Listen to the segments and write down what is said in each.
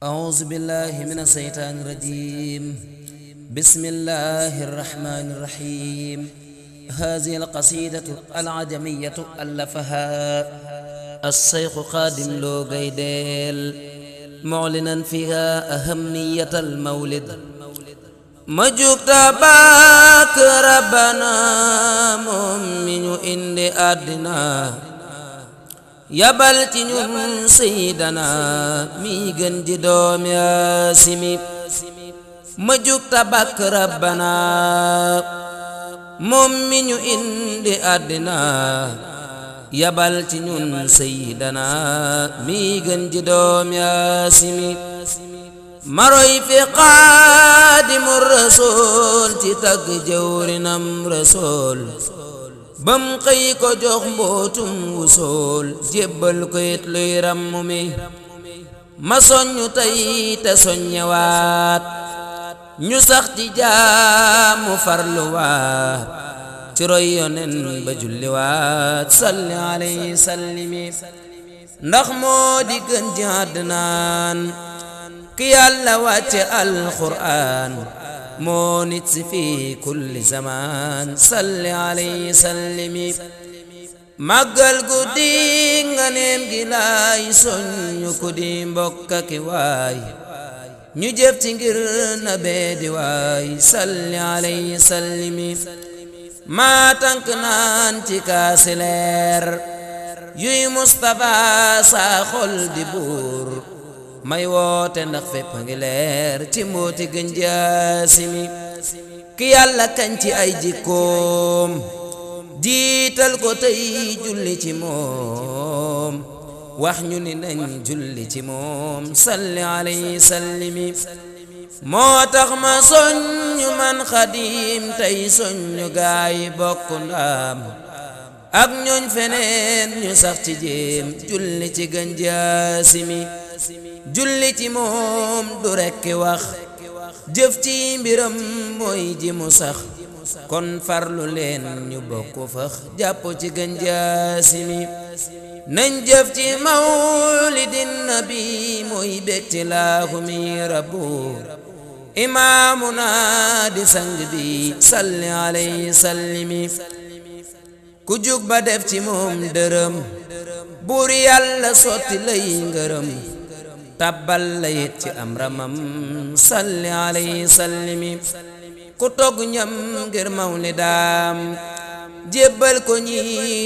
أعوذ بالله من الشيطان الرجيم. بسم الله الرحمن الرحيم. هذه القصيدة العجمية ألفها الشيخ خادم لو غيديل معلنا فيها أهمية المولد. مجوك تباك ربنا مؤمن إن أدنا yabal ci ñun sayyidana mi gën ji doom Yaasimi ma jug tabak rabbana moom mi ñu indi àddina yabal ci ñun sayyidana mi gën ji doom Yaasimi maroy fi Xaadimu Rasuul ci tagg jawrinam Rasuul bam xëy ko jox mbootum wusool jébbal ko it luy ràmm mi ma soññu tey te soññewaat ñu sax ci jaamu farluwaat ci roy yonen ba julliwaat salli alayhi sallimi ndax moo di gën ji àddinaan ki Yàlla wàcce alquraan moo nit si fi kulli zaman salli alayhi sallimi màggal guddi nga neem gi laay soññu ku di mbokk ki waay ñu jëf ci ngir na bee di waay salli alayhi sallimi maa tànk naan ci kaasi leer yuy Mustafa saa xol di buur may woote ndax fépp ngi leer ci mbooti gën Yaasimi ki Yàlla kañ ci ay jikkoom jiital ko tey julli ci moom wax ñu ni nañ julli ci moom salli alayhi sallimi moo tax ma soññu man Xaadim tey soññu gaay bokk ndaam ak ñooñ feneen ñu sax ci jéem julli ci gën Yaasimi julli ci moom du rekki wax jëf ci mbiram mooy ji mu sax kon farlu leen ñu bokk fax jàpp ci gën Yaasimi nañ jëf ci mawlidin nabi mooy bekti laahu mi rabbu imaamuna di sang bi salli alayhi sallimi ku jug ba def ci moom dërëm buur Yàlla sotti lay ngërëm tabbal la yit ci am ramam salli alayhi sallimi ku togg ñam ngir mawlidaam jébbal ko ñi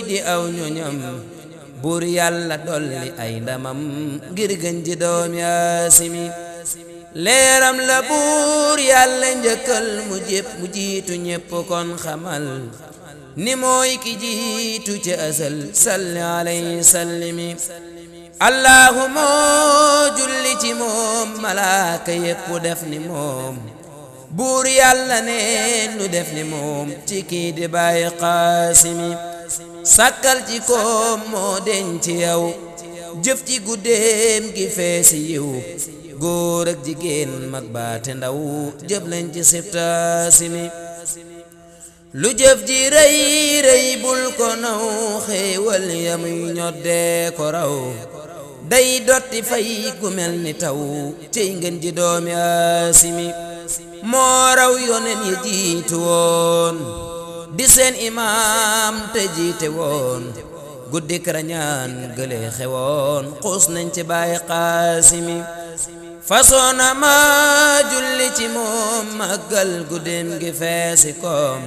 di aw ñoñam buur Yàlla dolli ay ndamam ngir gën ji doom Yaasimi leeram la buur Yàlla njëkkal mu jépp mu jiitu ñépp kon xamal ni mooy ki jiitu ci asal salli alayhi sallimi allahumma julli ci moom malaaka yépp def ni moom buur Yàlla ne nu def ni moom ci kii di Baay Qaasimi sàkkal ci koom moo den ci yow jëf ci guddeem gi feesi yiw góor ak jigéen mag baate ndaw jëf leen ci sibtaasimi lu jëf ji rëy rëy bul ko naw xéewal yamuy ñoddee ko raw day dotti fay gu mel ni taw cey ngeen ji doom Yaasimi moo raw yonen yi jiitu woon di seen imaam te jiite woon guddik rañaan gële xewoon xuus nañ ci Baay Qaasimi fasoona ma julli ci moom màggal guddeem gi feesi koom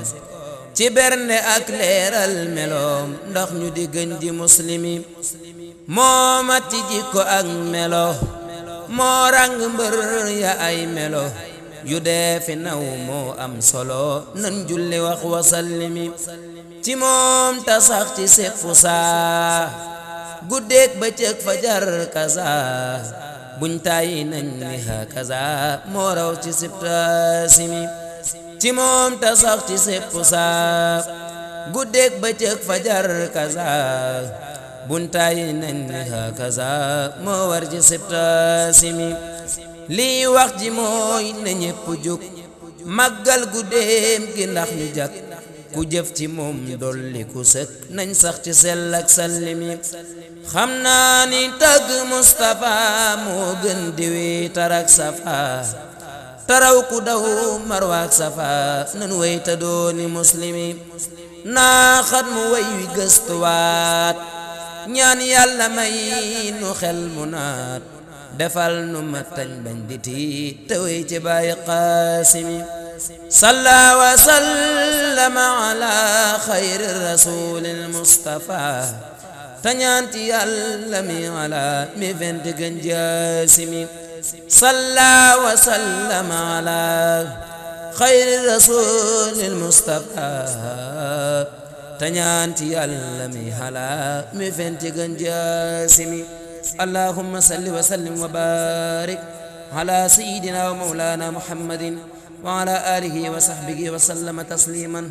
ci bernde ak leeral meloom ndax ñu di gën ji muslimi moo mat ci jikko ak melo moo rang mbër ya ay melo yu dee fi naw moo am solo nan julli wax wasallimi ci moom ta sax ci seppu saa guddeek bëccëg fajar kaza buñ tàyyi nañ ni hakaza moo raw ci sibtaasimi ci moom ta sax ci seppu saa guddeek bëccëg fajar kaza buñ tàyyi nañ ni hakaza moo war ci sibtaasimi lii wax ji mooy na ñépp jóg màggal guddeem gi ndax ñu jak ku jëf ci moom dolli ku sëkk nañ sax ci sell ak sallimi xam naa ni tagg Mustafa moo gën di wi tarak safa taraw ku daw marwaak safa nan way ta dooni muslimi naa xat mu way wi gëstuwaat ñaan yàlla may nu xel mu naat defal nu ma tañ bañ di tiit te way ci Baay Qaasimi salla wa sallama ala xayri rasulil Mustafa tañaanti yàlla mi ala mi fenti gën jaasimi salla wa sallama ala xayri rasulil Mustafa tañaanti yàlla mi ala mi fenti gën jaasimi allahumma salli wa sallim wa barik ala sayyidina wa mawlana muhammadin wa ala alihi wa sahbihi wa sallama tasliman